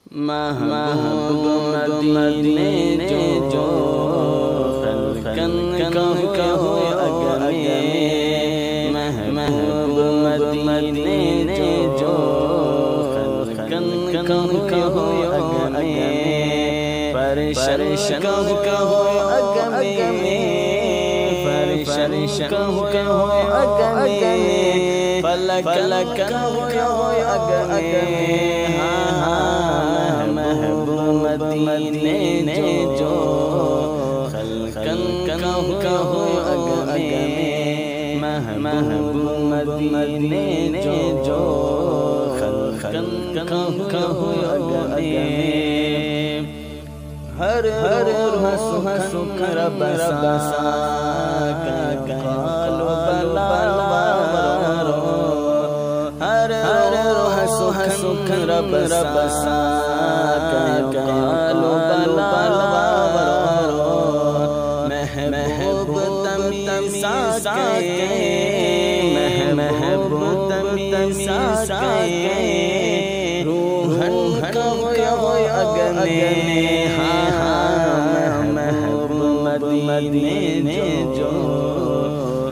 محبوب مدینے جو خلقن کہو اگر میں محبوب مدینے جو خلقن کہو اگر میں فرشن کہو اگر میں فرشن کہو اگر میں فلک کہو اگر میں محبوب مدینے جو خلقن کہو اگر میں محبوب مدینے جو خلقن کہو اگر میں ہر سکھ رب سا کالو بلارو ہر سکھ رب سا کالو بلارو محبوب تمیسا کے محبوب تمیسا کے روحن کہو اگر میں محبوب مدینے جو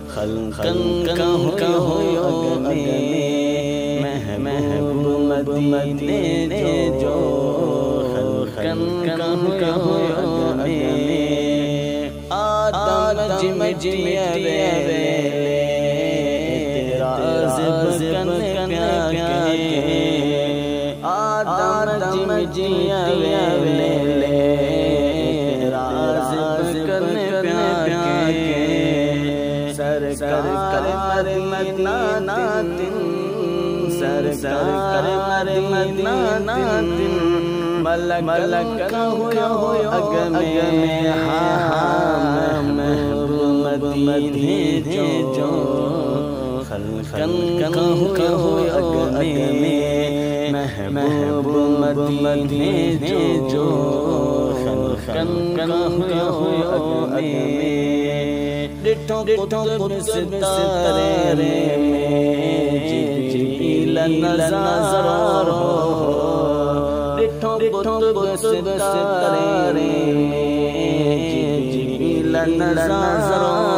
خلقن کہو اگر میں محبوب مدینے جو خلقن کہو اگر میں آدم جمیرے تیرا ذکر کے آدم جمیرے سرکار مدینہ سرکار مدینہ ملک کہو اگر میں محبوب مدینے جو خلقن کہو اگر میں محبوب مدینے جو خلقن کہو اگر میں ڈٹھوں قدس ستارے میں جبریل نظر ہو ڈٹھوں قدس ستارے میں جبریل نظر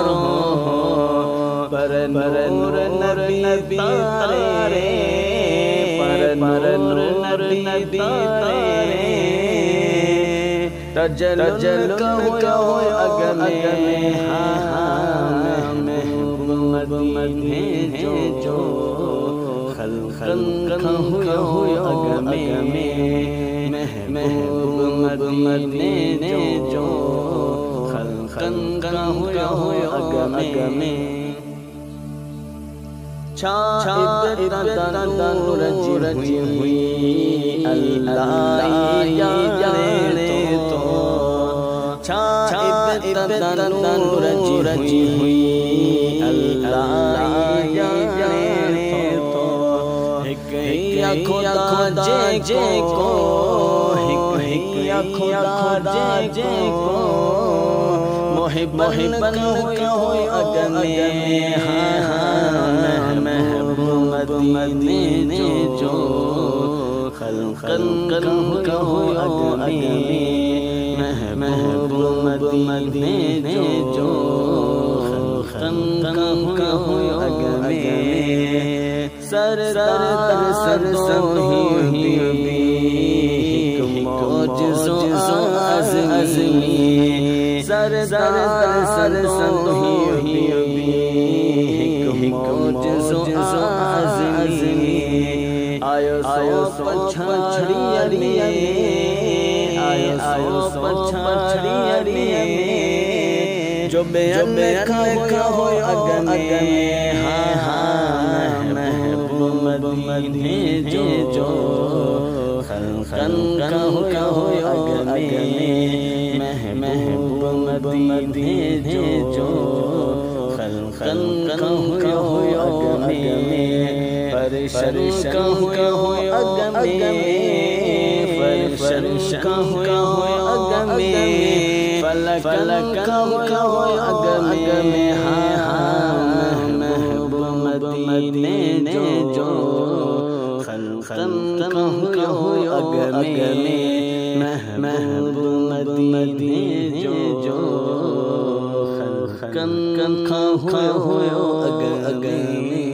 ہو پر نور نبی تارے پر نور نبی تارے تجل کہو اگر میں محبوب مدینے جو خلقن کہو اگر میں محبوب مدینے جو خلقن کہو اگر میں چھائب تنور رجی ہوئی اللہ جانے تو چھائب تنور رجی ہوئی اللہ جانے تو ایک یا خدا جے کو ایک یا خدا جے کو محبن کہو اگر میں محبوب مدینے جو خلقن کہو اگر میں محبوب مدینے جو خلقن کہو اگر میں سردار سردوہی معجزو عظمی سردار سردوہی معجزو عظمی آیو پچھڑی علی آیو پچھڑی علی جو بیان کہو اگر میں محبوب مدینے جو خلقن کہو اگر میں محبوب مدینے جو خلقن کہو اگر میں فرشن کہو اگر میں فرشن کہو اگر میں فلک کہو اگر میں محبوب مدینے جو کہو اگمی محبوب مدینے جو خلقن کہو اگمی